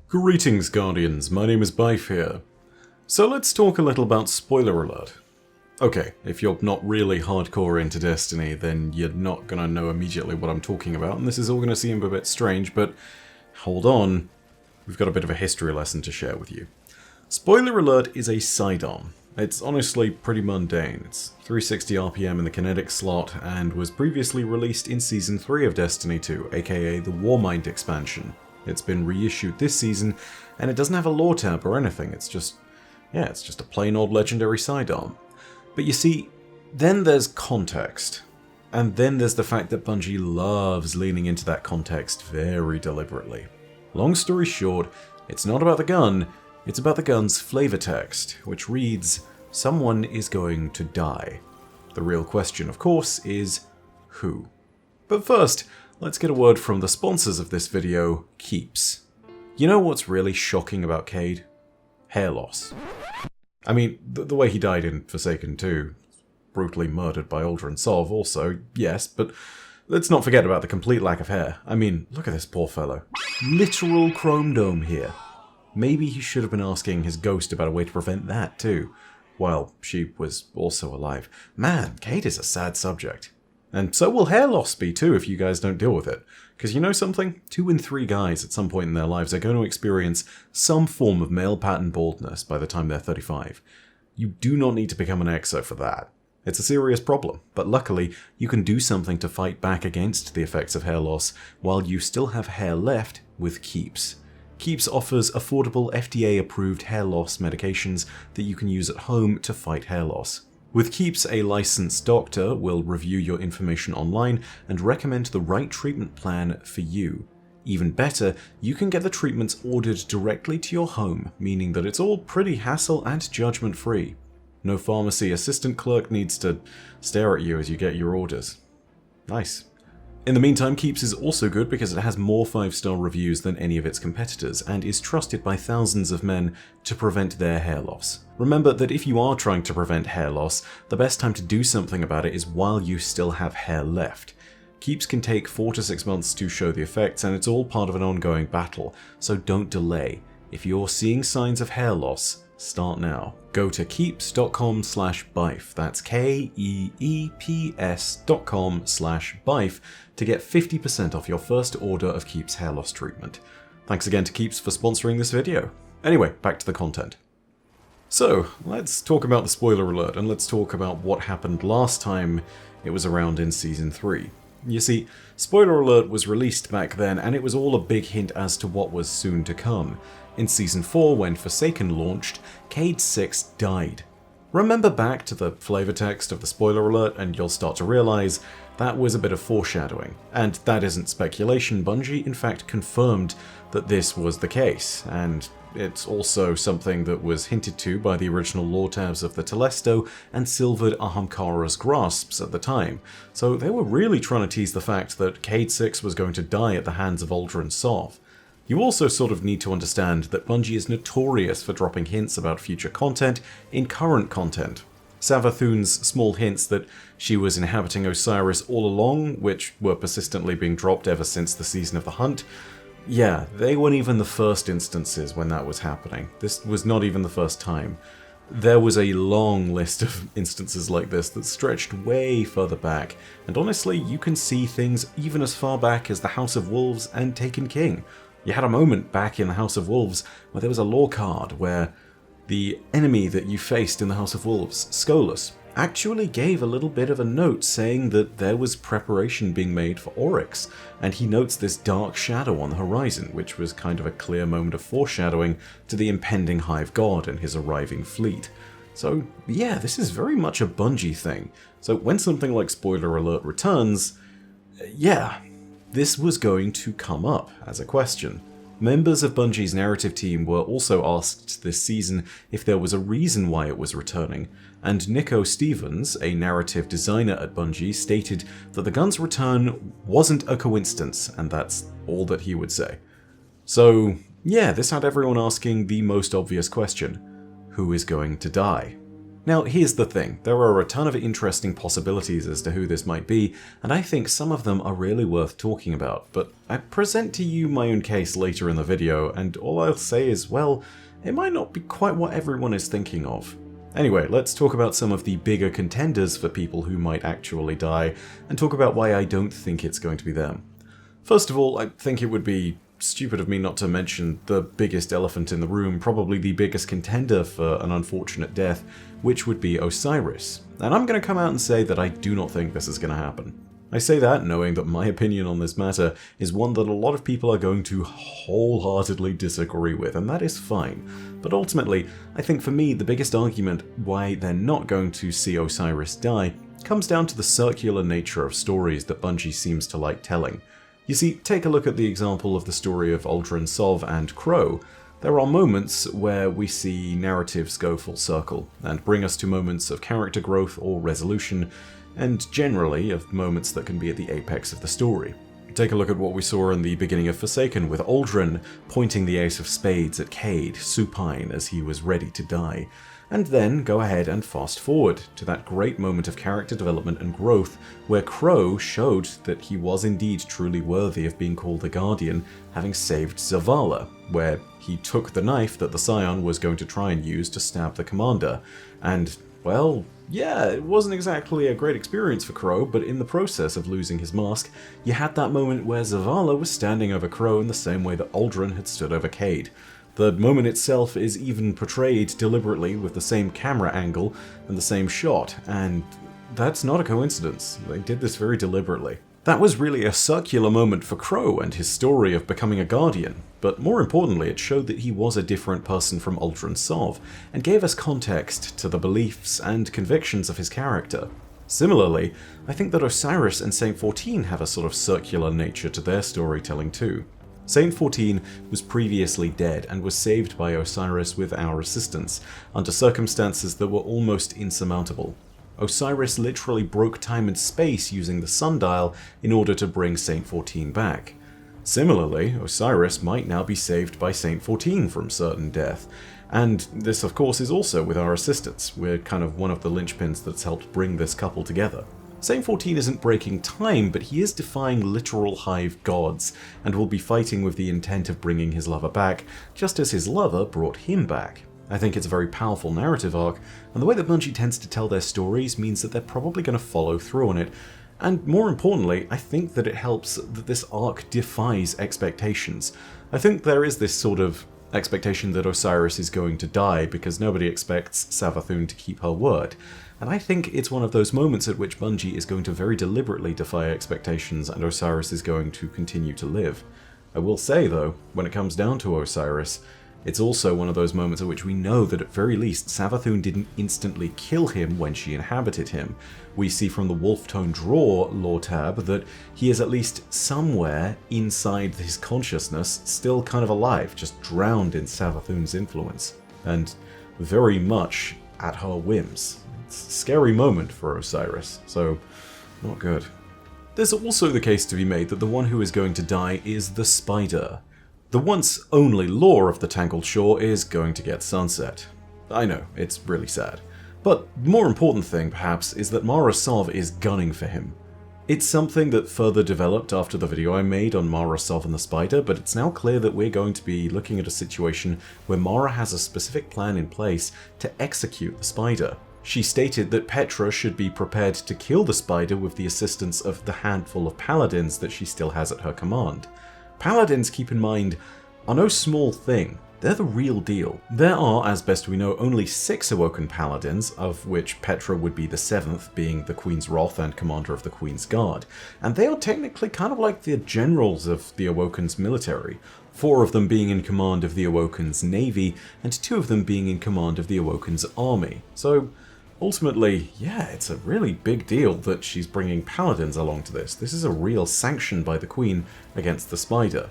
Greetings, Guardians. My name is Bife here. So let's talk a little about spoiler alert. Okay, if you're not really hardcore into Destiny, then you're not gonna know immediately what I'm talking about, and this is all gonna seem a bit strange, but hold on. We've got a bit of a history lesson to share with you. Spoiler alert is a side-on. It's honestly pretty mundane. It's 360 RPM in the kinetic slot, and was previously released in Season 3 of Destiny 2, aka the Warmind expansion. It's been reissued this season, and it doesn't have a lore tab or anything, it's just a plain old legendary sidearm. But you see, then there's context. And then there's the fact that Bungie loves leaning into that context very deliberately. Long story short, it's not about the gun, it's about the gun's flavor text, which reads, "Someone is going to die." The real question, of course, is who? But first, let's get a word from the sponsors of this video, Keeps. You know what's really shocking about Cayde? Hair loss. I mean, the way he died in Forsaken 2, brutally murdered by Uldren Sov also, yes, but let's not forget about the complete lack of hair. I mean, look at this poor fellow. Literal chrome dome here. Maybe he should have been asking his ghost about a way to prevent that too, while she was also alive. Man, Cayde is a sad subject. And so will hair loss be too if you guys don't deal with it. Because you know something? 2 in 3 guys at some point in their lives are going to experience some form of male pattern baldness by the time they're 35. You do not need to become an exo for that. It's a serious problem, but luckily you can do something to fight back against the effects of hair loss while you still have hair left with Keeps. Keeps offers affordable FDA-approved hair loss medications that you can use at home to fight hair loss. With Keeps, a licensed doctor will review your information online and recommend the right treatment plan for you. Even better, you can get the treatments ordered directly to your home, meaning that it's all pretty hassle and judgment-free. No pharmacy assistant clerk needs to stare at you as you get your orders. Nice. In the meantime, Keeps is also good because it has more 5-star reviews than any of its competitors and is trusted by thousands of men to prevent their hair loss. Remember that if you are trying to prevent hair loss, the best time to do something about it is while you still have hair left. Keeps can take 4 to 6 months to show the effects, and it's all part of an ongoing battle, so don't delay. If you're seeing signs of hair loss, start now. Go to keeps.com/bife, that's KEEPS.com/bife to get 50% off your first order of Keeps hair loss treatment. Thanks again to Keeps for sponsoring this video. Anyway, back to the content. So, let's talk about the spoiler alert, and let's talk about what happened last time it was around in Season 3. You see, spoiler alert was released back then, and it was all a big hint as to what was soon to come. In Season 4, when Forsaken launched, Cayde 6 died. Remember back to the flavor text of the spoiler alert and you'll start to realize that was a bit of foreshadowing. And that isn't speculation, Bungie in fact confirmed that this was the case, and it's also something that was hinted to by the original lore tabs of the Telesto and silvered Ahamkara's grasps at the time, so they were really trying to tease the fact that Cayde 6 was going to die at the hands of Uldren Sov. You also sort of need to understand that Bungie is notorious for dropping hints about future content in current content. Savathun's small hints that she was inhabiting Osiris all along, which were persistently being dropped ever since the Season of the Hunt, yeah, they weren't even the first instances when that was happening. This was not even the first time. There was a long list of instances like this that stretched way further back, and honestly, you can see things even as far back as the House of Wolves and Taken King. You had a moment back in the House of Wolves where there was a lore card where the enemy that you faced in the House of Wolves, Skolas, actually gave a little bit of a note saying that there was preparation being made for Oryx, and he notes this dark shadow on the horizon, which was kind of a clear moment of foreshadowing to the impending Hive God and his arriving fleet. So yeah, this is very much a Bungie thing. So when something like spoiler alert returns, yeah, this was going to come up as a question. Members of Bungie's narrative team were also asked this season if there was a reason why it was returning, and Nico Stevens, a narrative designer at Bungie, stated that the gun's return wasn't a coincidence, and that's all that he would say. So yeah, this had everyone asking the most obvious question: who is going to die? Now, here's the thing, there are a ton of interesting possibilities as to who this might be, and I think some of them are really worth talking about, but I present to you my own case later in the video, and all I'll say is, well, it might not be quite what everyone is thinking of. Anyway, let's talk about some of the bigger contenders for people who might actually die, and talk about why I don't think it's going to be them. First of all, I think it would be stupid of me not to mention the biggest elephant in the room, probably the biggest contender for an unfortunate death, which would be Osiris. And I'm going to come out and say that I do not think this is going to happen. I say that knowing that my opinion on this matter is one that a lot of people are going to wholeheartedly disagree with, and that is fine. But ultimately, I think for me, the biggest argument why they're not going to see Osiris die comes down to the circular nature of stories that Bungie seems to like telling. You see, take a look at the example of the story of Uldren Sov and Crow. There are moments where we see narratives go full circle, and bring us to moments of character growth or resolution, and generally of moments that can be at the apex of the story. Take a look at what we saw in the beginning of Forsaken, with Uldren pointing the Ace of Spades at Cayde, supine as he was ready to die. And then go ahead and fast forward to that great moment of character development and growth where Crow showed that he was indeed truly worthy of being called a Guardian, having saved Zavala, where he took the knife that the Scion was going to try and use to stab the commander. And, well, yeah, it wasn't exactly a great experience for Crow, but in the process of losing his mask, you had that moment where Zavala was standing over Crow in the same way that Uldren had stood over Cayde. The moment itself is even portrayed deliberately with the same camera angle and the same shot, and that's not a coincidence. They did this very deliberately. That was really a circular moment for Crow and his story of becoming a Guardian, but more importantly it showed that he was a different person from Uldren Sov, and gave us context to the beliefs and convictions of his character. Similarly, I think that Osiris and Saint 14 have a sort of circular nature to their storytelling too. Saint 14 was previously dead and was saved by Osiris with our assistance, under circumstances that were almost insurmountable. Osiris literally broke time and space using the sundial in order to bring Saint 14 back. Similarly, Osiris might now be saved by Saint 14 from certain death, and this of course is also with our assistance. We're kind of one of the linchpins that's helped bring this couple together. Saint 14 isn't breaking time, but he is defying literal hive gods, and will be fighting with the intent of bringing his lover back, just as his lover brought him back. I think it's a very powerful narrative arc, and the way that Bungie tends to tell their stories means that they're probably going to follow through on it. And more importantly, I think that it helps that this arc defies expectations. I think there is this sort of expectation that Osiris is going to die because nobody expects Savathun to keep her word. And I think it's one of those moments at which Bungie is going to very deliberately defy expectations and Osiris is going to continue to live. I will say though, when it comes down to Osiris, it's also one of those moments at which we know that at very least Savathun didn't instantly kill him when she inhabited him. We see from the Wolftone Draw lore tab that he is at least somewhere inside his consciousness, still kind of alive, just drowned in Savathun's influence, and very much at her whims. It's a scary moment for Osiris, so not good. There's also the case to be made that the one who is going to die is the Spider. The once only lore of the Tangled Shore is going to get sunset. I know, it's really sad. But the more important thing, perhaps, is that Mara Sov is gunning for him. It's something that further developed after the video I made on Mara Sov and the Spider, but it's now clear that we're going to be looking at a situation where Mara has a specific plan in place to execute the Spider. She stated that Petra should be prepared to kill the Spider with the assistance of the handful of paladins that she still has at her command. Paladins, keep in mind, are no small thing. They're the real deal. There are, as best we know, only 6 Awoken Paladins, of which Petra would be the 7th, being the Queen's Wrath and commander of the Queen's Guard, and they are technically kind of like the generals of the Awoken's military, 4 of them being in command of the Awoken's navy, and 2 of them being in command of the Awoken's army. So, ultimately, yeah, it's a really big deal that she's bringing paladins along to this. This is a real sanction by the Queen against the Spider.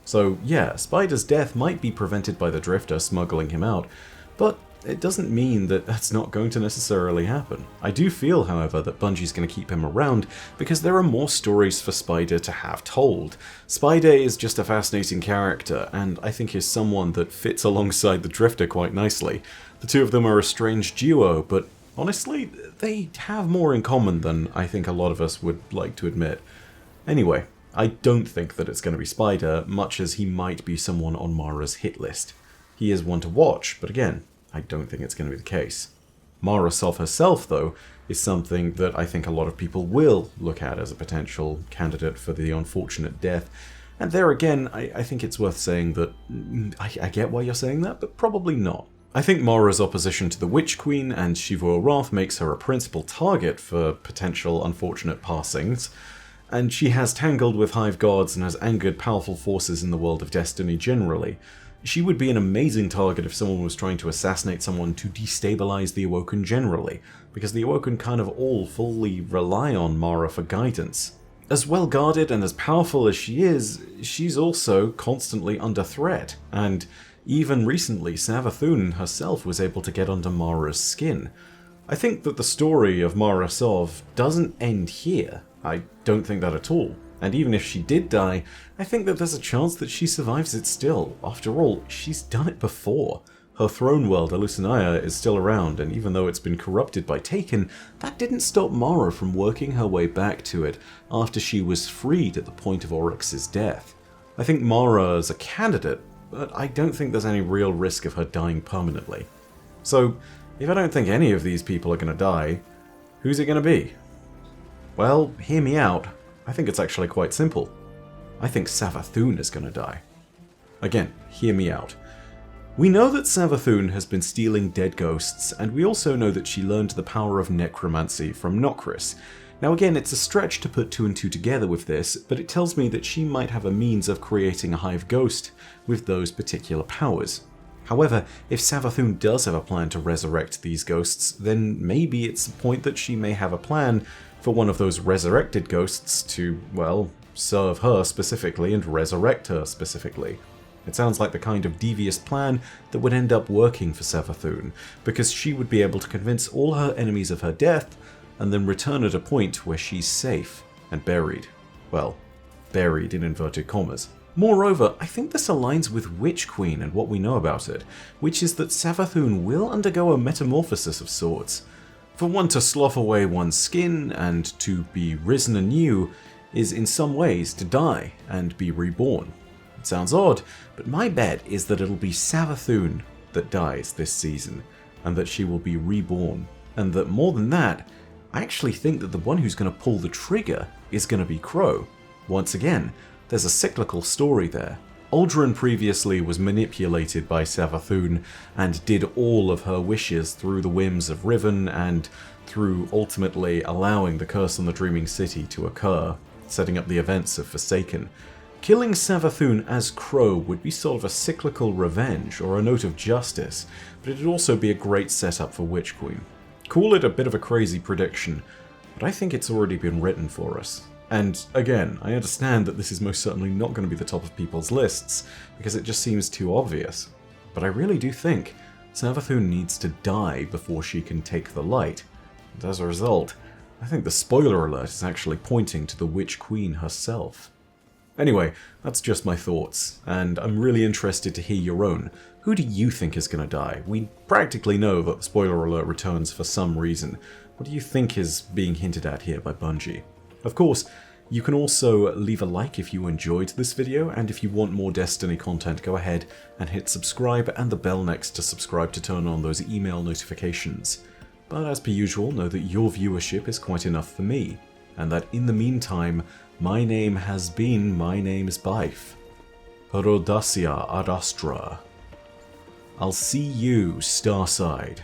So yeah, Spider's death might be prevented by the Drifter smuggling him out, but it doesn't mean that that's not going to necessarily happen. I do feel, however, that Bungie's going to keep him around because there are more stories for Spider to have told. Spider is just a fascinating character, and I think is someone that fits alongside the Drifter quite nicely. The two of them are a strange duo, but honestly, they have more in common than I think a lot of us would like to admit. Anyway, I don't think that it's going to be Spider, much as he might be someone on Mara's hit list. He is one to watch, but again, I don't think it's going to be the case. Mara Sov herself, though, is something that I think a lot of people will look at as a potential candidate for the unfortunate death. And there again, I think it's worth saying that I get why you're saying that, but probably not. I think Mara's opposition to the Witch Queen and Xivu Arath makes her a principal target for potential unfortunate passings, and she has tangled with Hive Guards and has angered powerful forces in the world of Destiny generally. She would be an amazing target if someone was trying to assassinate someone to destabilize the Awoken generally, because the Awoken kind of all fully rely on Mara for guidance. As well guarded and as powerful as she is, she's also constantly under threat, and even recently Savathun herself was able to get under Mara's skin. I think that the story of Mara Sov doesn't end here. I don't think that at all. And even if she did die, I think that there's a chance that she survives it still. After all, she's done it before. Her throne world, Alucinaya, is still around, and even though it's been corrupted by Taken, that didn't stop Mara from working her way back to it after she was freed at the point of Oryx's death. I think Mara is a candidate, but I don't think there's any real risk of her dying permanently. So, if I don't think any of these people are going to die, who's it going to be? Well, hear me out. I think it's actually quite simple. I think Savathun is going to die. Again, hear me out. We know that Savathun has been stealing dead ghosts, and we also know that she learned the power of necromancy from Nokris. Now again, it's a stretch to put two and two together with this, but it tells me that she might have a means of creating a hive ghost with those particular powers. However, if Savathun does have a plan to resurrect these ghosts, then maybe it's a point that she may have a plan for one of those resurrected ghosts to, well, serve her specifically and resurrect her specifically. It sounds like the kind of devious plan that would end up working for Savathun, because she would be able to convince all her enemies of her death, and then return at a point where she's safe and buried. Well, buried in inverted commas. Moreover, I think this aligns with Witch Queen and what we know about it, which is that Savathun will undergo a metamorphosis of sorts. For one to slough away one's skin and to be risen anew is in some ways to die and be reborn. It sounds odd, but my bet is that it'll be Savathun that dies this season, and that she will be reborn. And that more than that, I actually think that the one who's going to pull the trigger is going to be Crow. Once again, there's a cyclical story there. Uldren previously was manipulated by Savathun and did all of her wishes through the whims of Riven and through ultimately allowing the Curse on the Dreaming City to occur, setting up the events of Forsaken. Killing Savathun as Crow would be sort of a cyclical revenge or a note of justice, but it'd also be a great setup for Witch Queen. Call it a bit of a crazy prediction, but I think it's already been written for us. And again, I understand that this is most certainly not going to be the top of people's lists, because it just seems too obvious. But I really do think Savathun needs to die before she can take the light. And as a result, I think the spoiler alert is actually pointing to the Witch Queen herself. Anyway, that's just my thoughts, and I'm really interested to hear your own. Who do you think is going to die? We practically know that the spoiler alert returns for some reason. What do you think is being hinted at here by Bungie? Of course, you can also leave a like if you enjoyed this video, and if you want more Destiny content, go ahead and hit subscribe and the bell next to subscribe to turn on those email notifications. But as per usual, know that your viewership is quite enough for me, and that in the meantime, my name has been My Name's Byf. Perodacia ad Astra. I'll see you, Starside.